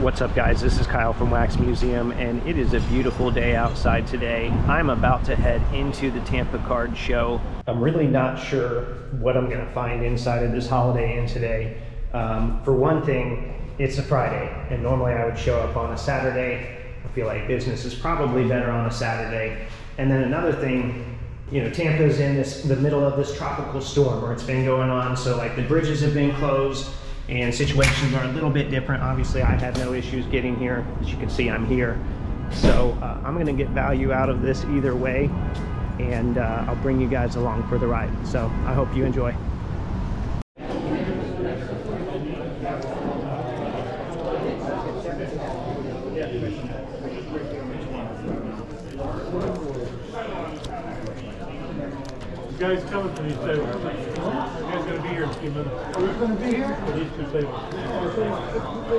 What's up, guys? This is Kyle from Wax Museum, and it is a beautiful day outside today. I'm about to head into the Tampa card show. I'm really not sure what I'm going to find inside of this Holiday Inn today. For one thing, it's a Friday, and normally I would show up on a Saturday. I feel like business is probably better on a Saturday. And then another thing, you know, Tampa's in the middle of this tropical storm where it's been going on, so like the bridges have been closed and situations are a little bit different. Obviously, I had no issues getting here. As you can see, I'm here. So I'm gonna get value out of this either way, and I'll bring you guys along for the ride. So I hope you enjoy. You guys coming for these tables? You guys gonna be here in a few minutes? Are we gonna be here? For these two tables.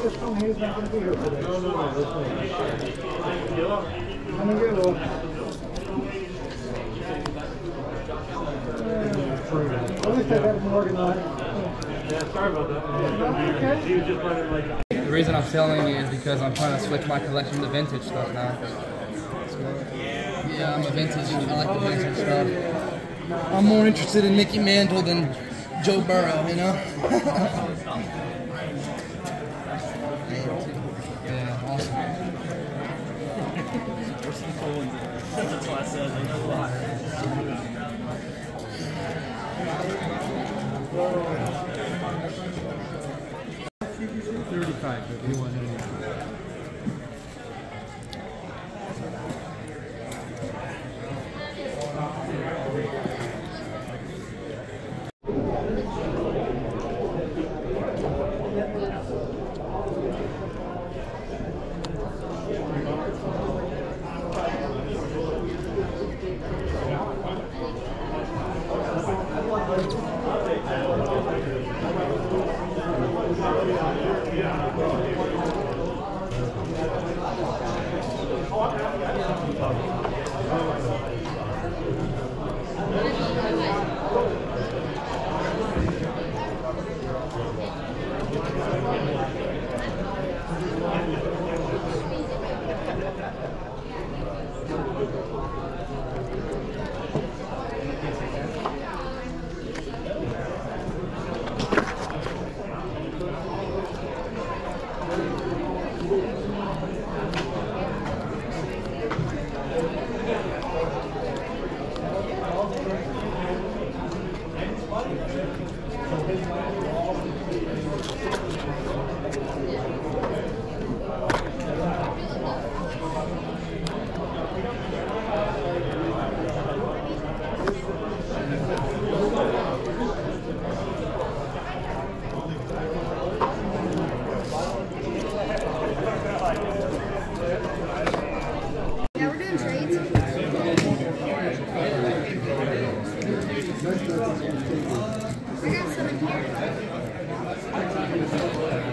This one here's not gonna be here today. No, this one. I'm gonna get a at least I got them organized. Yeah, sorry about that. Okay. He was just running like that. The reason I'm selling is because I'm trying to switch my collection to vintage stuff now. Yeah, I'm a vintage. I like the vintage stuff. I'm more interested in Mickey Mantle than Joe Burrow, you know? Yeah, awesome. That's what I said. I know a lot. 35, if you want to.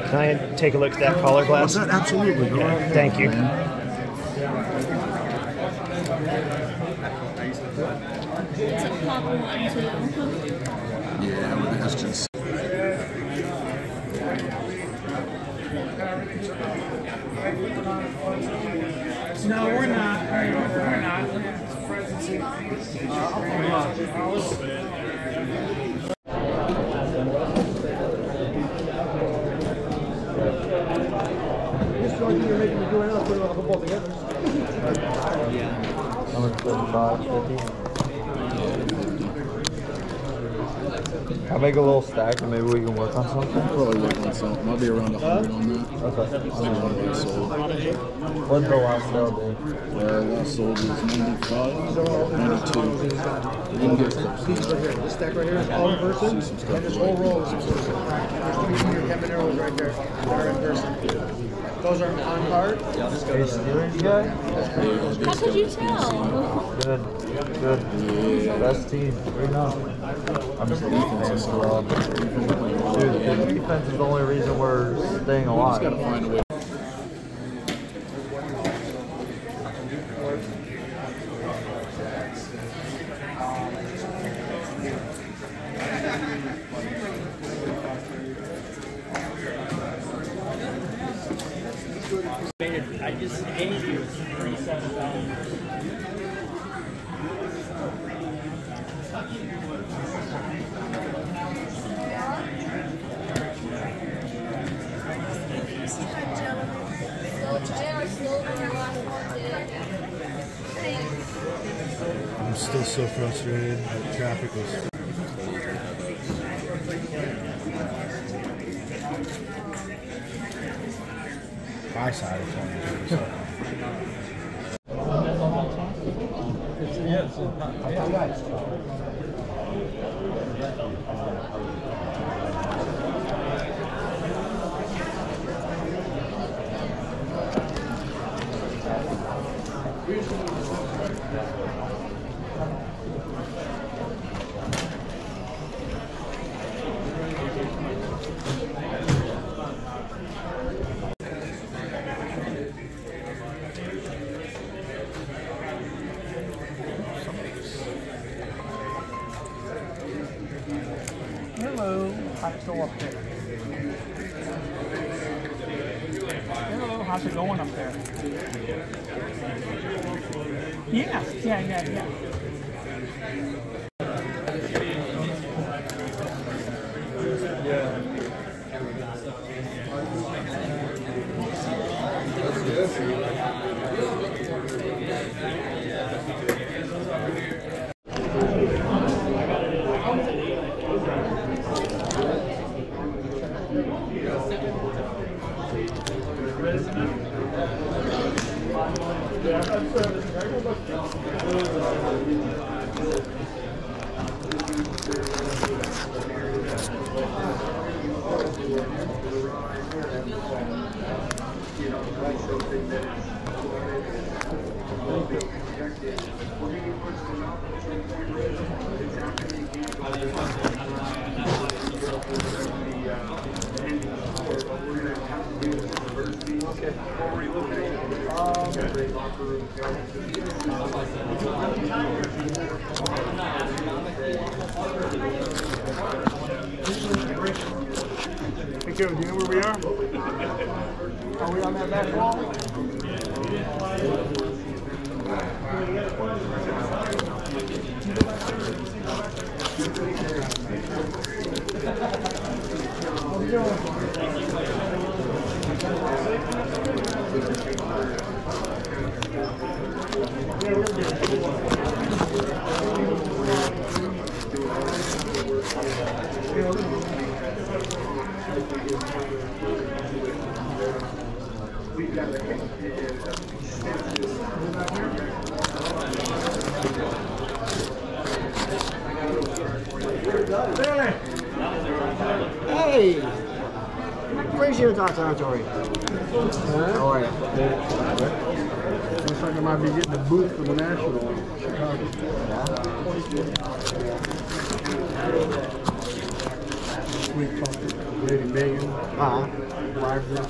Can I take a look at that collar glass? Absolutely. Yeah, thank you. Yeah, with the questions. No, we're not. We're not. Just the only thing you're making me do right now is put it on a football together. How much? 35, 50? I'll make a little stack and maybe we can work on something. Probably work on something. I'll be around 100 on that. Okay. I'll be around what I sold. What's the last sale, dude? Last sold was 95, 92. Didn't get close. These right here. This stack right here is all in person. And this whole row is in person. There's two your Camarones right there. They're in person. Those are on card. Are you Steelers guy? How could you tell? Good. Good. Best team. Right now. I'm just a defense as well. Dude, the defense is the only reason we're staying alive. We just gotta find a way. 80 was 37,000. I'm still so frustrated. The traffic was. My side is on. Hello, how's it go up there? Hello, how's it going up there? Yeah. Hey Kevin, do you know where we are? Are we on that back wall? How's it going? Yeah, we're good. Hey! Where's your dog territory? How are you? Looks like I might be getting a booth for the National in Chicago. Sweet talking, Lady Megan. Live this,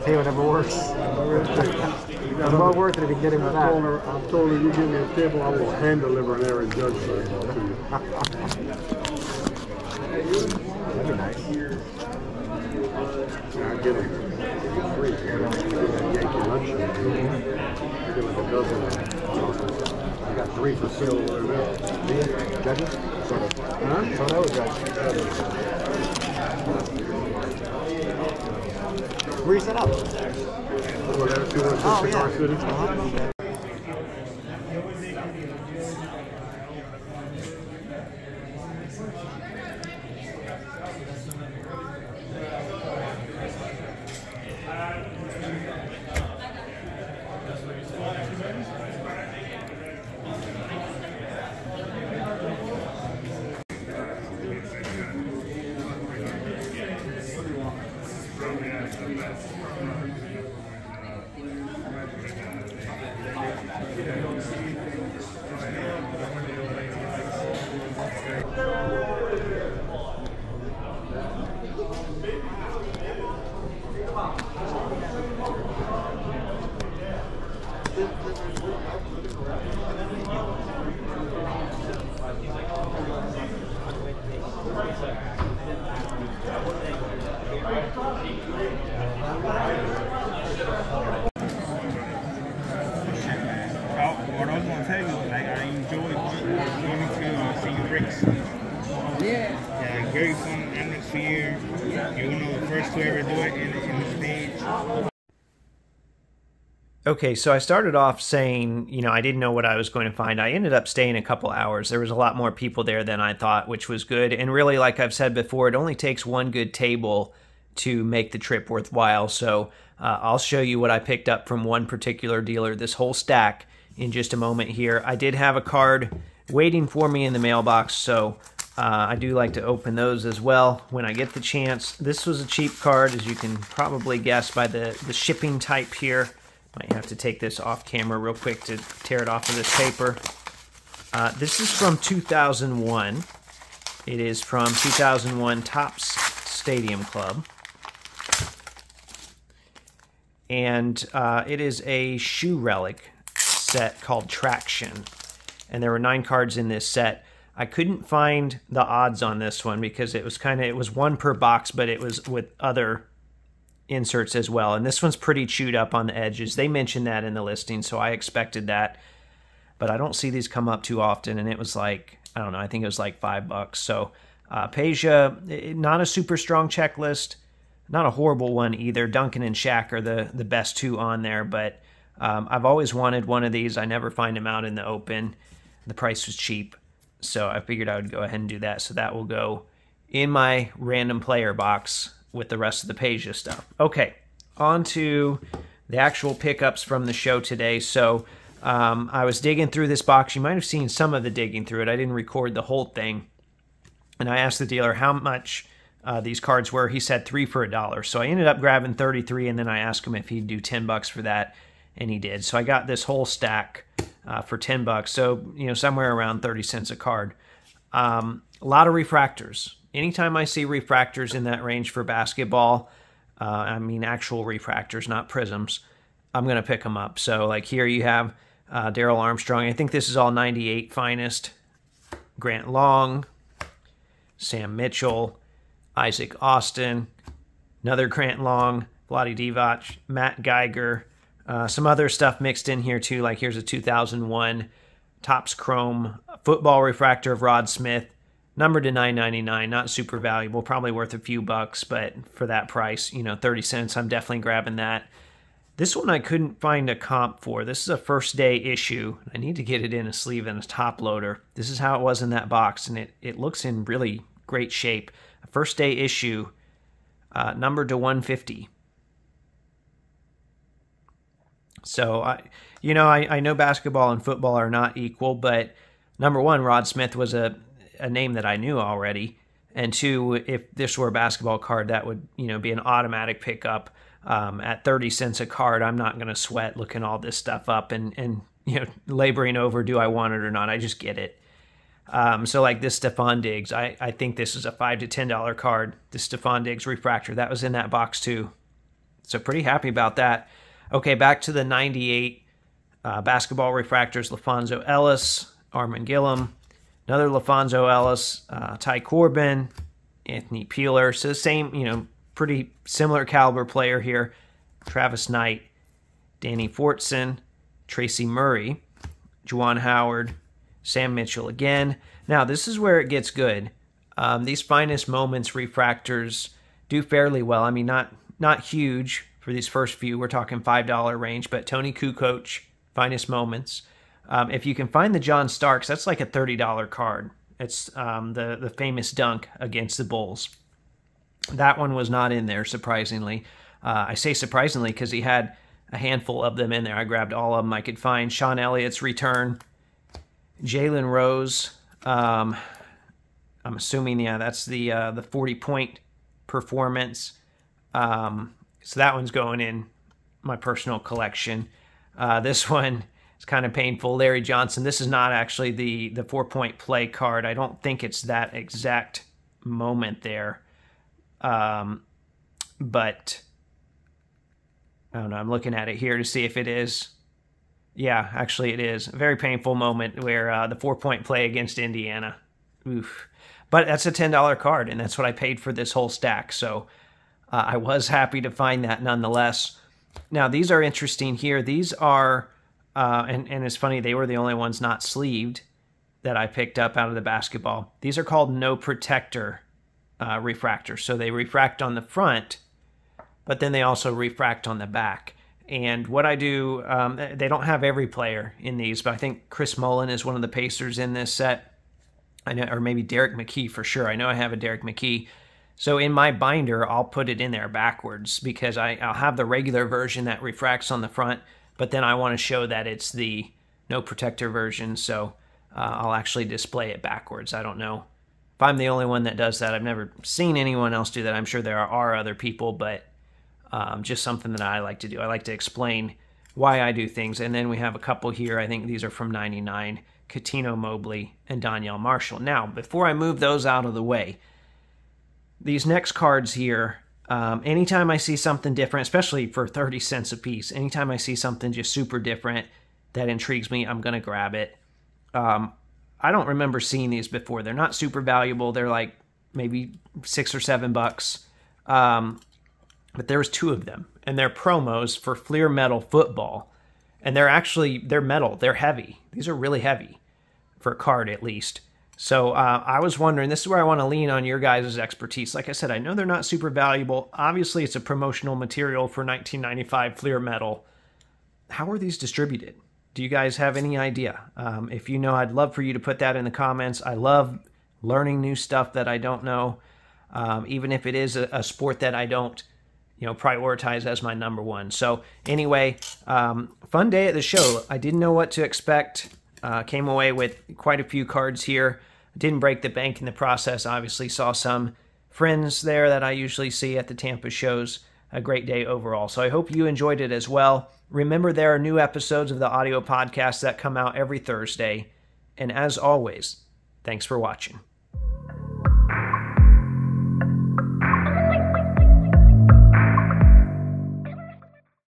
Hey, whatever works. It's well worth it if you get him with that. I told her, you give me a table, I will hand deliver an Aaron Judge sign to you. That'd be nice. I get him free. Yankee lunch. I get like a dozen. I got 3 for sale over there. Judges? Sort of. Huh? So that was judges. Where you set up? Oh, that's 216 Cigar City. very fun atmosphere. You're one of the first to ever do it in the stage. Okay, so I started off saying, you know, I didn't know what I was going to find. I ended up staying a couple hours. There was a lot more people there than I thought, which was good. And really, like I've said before, it only takes one good table to make the trip worthwhile. So I'll show you what I picked up from one particular dealer, this whole stack, in just a moment here. I did have a card waiting for me in the mailbox, so I do like to open those as well when I get the chance. This was a cheap card, as you can probably guess by the shipping type here. Might have to take this off camera real quick to tear it off of this paper. This is from 2001. It is from 2001 Topps Stadium Club. And it is a shoe relic set called Traction. And there were 9 cards in this set. I couldn't find the odds on this one because it was one per box, but it was with other inserts as well. And this one's pretty chewed up on the edges. They mentioned that in the listing, so I expected that. But I don't see these come up too often, and it was like, I don't know, I think it was like $5. So Peja, not a super strong checklist, not a horrible one either. Duncan and Shaq are the best 2 on there, but I've always wanted one of these. I never find them out in the open. The price was cheap, so I figured I would go ahead and do that. So that will go in my random player box with the rest of the Peja stuff. Okay, on to the actual pickups from the show today. So I was digging through this box. You might have seen some of the digging through it. I didn't record the whole thing. And I asked the dealer how much these cards were. He said 3 for $1. So I ended up grabbing 33, and then I asked him if he'd do $10 for that, and he did. So I got this whole stack for $10. So, you know, somewhere around 30 cents a card. A lot of refractors. Anytime I see refractors in that range for basketball, I mean actual refractors, not prisms, I'm going to pick them up. So like here you have Darrell Armstrong. I think this is all 98 finest. Grant Long, Sam Mitchell, Isaac Austin, another Grant Long, Vlade Divac, Matt Geiger, some other stuff mixed in here too. Like here's a 2001 Topps Chrome football refractor of Rod Smith. Numbered to $9.99, not super valuable, probably worth a few bucks, but for that price, you know, 30 cents, I'm definitely grabbing that. This one I couldn't find a comp for. This is a first day issue. I need to get it in a sleeve and a top loader. This is how it was in that box, and it looks in really great shape. A first day issue, numbered to 150. So, I know basketball and football are not equal, but number one, Rod Smith was a name that I knew already, and 2, if this were a basketball card, that would be an automatic pickup. At 30 cents a card, I'm not going to sweat looking all this stuff up and laboring over do I want it or not. I just get it. So like this Stephon Diggs, I think this is a $5 to $10 card. This Stephon Diggs refractor, that was in that box too. So pretty happy about that. Okay, back to the 98 basketball refractors. LaFonso Ellis, Armin Gillum, another LaFonso Ellis, Ty Corbin, Anthony Peeler. So the same, pretty similar caliber player here. Travis Knight, Danny Fortson, Tracy Murray, Juwan Howard, Sam Mitchell again. Now, this is where it gets good. These finest moments refractors do fairly well. I mean, not huge for these first few. We're talking $5 range, but Tony Kukoc, finest moments. If you can find the John Starks, that's like a $30 card. It's the famous dunk against the Bulls. That one was not in there, surprisingly. I say surprisingly because he had a handful of them in there. I grabbed all of them I could find. Sean Elliott's return. Jalen Rose. I'm assuming, that's the 40-point performance. So that one's going in my personal collection. This one is kind of painful. Larry Johnson. This is not actually the 4-point play card. I don't think it's that exact moment there. But I don't know. I'm looking at it here to see if it is. Yeah, actually it is. A very painful moment where the 4-point play against Indiana. Oof. But that's a $10 card, and that's what I paid for this whole stack. So I was happy to find that nonetheless. Now, these are interesting here. These are, and it's funny, they were the only ones not sleeved that I picked up out of the basketball. These are called No Protector refractor. So they refract on the front, but then they also refract on the back. And what I do, they don't have every player in these, but I think Chris Mullin is one of the Pacers in this set. I know, or maybe Derek McKee for sure. I know I have a Derek McKee. So in my binder, I'll put it in there backwards because I'll have the regular version that refracts on the front, but then I want to show that it's the no protector version, so I'll actually display it backwards. I don't know if I'm the only one that does that. I've never seen anyone else do that. I'm sure there are other people, but just something that I like to do. I like to explain why I do things. And then we have a couple here. I think these are from 99, Katino Mobley and Donyell Marshall. Now, before I move those out of the way, these next cards here, anytime I see something different, especially for 30 cents a piece, anytime I see something just super different that intrigues me, I'm going to grab it. I don't remember seeing these before. They're not super valuable. They're like maybe $6 or $7. But there's 2 of them, and they're promos for Fleer Metal Football. And they're metal. They're heavy. These are really heavy for a card, at least. So I was wondering, this is where I want to lean on your guys' expertise. Like I said, I know they're not super valuable. Obviously, it's a promotional material for 1995 Fleer Metal. How are these distributed? Do you guys have any idea? If you know, I'd love for you to put that in the comments. I love learning new stuff that I don't know, even if it is a sport that I don't prioritize as my number one. So anyway, fun day at the show. I didn't know what to expect. Came away with quite a few cards here. Didn't break the bank in the process. Obviously saw some friends there that I usually see at the Tampa shows. A great day overall. So I hope you enjoyed it as well. Remember, there are new episodes of the audio podcast that come out every Thursday. And as always, thanks for watching.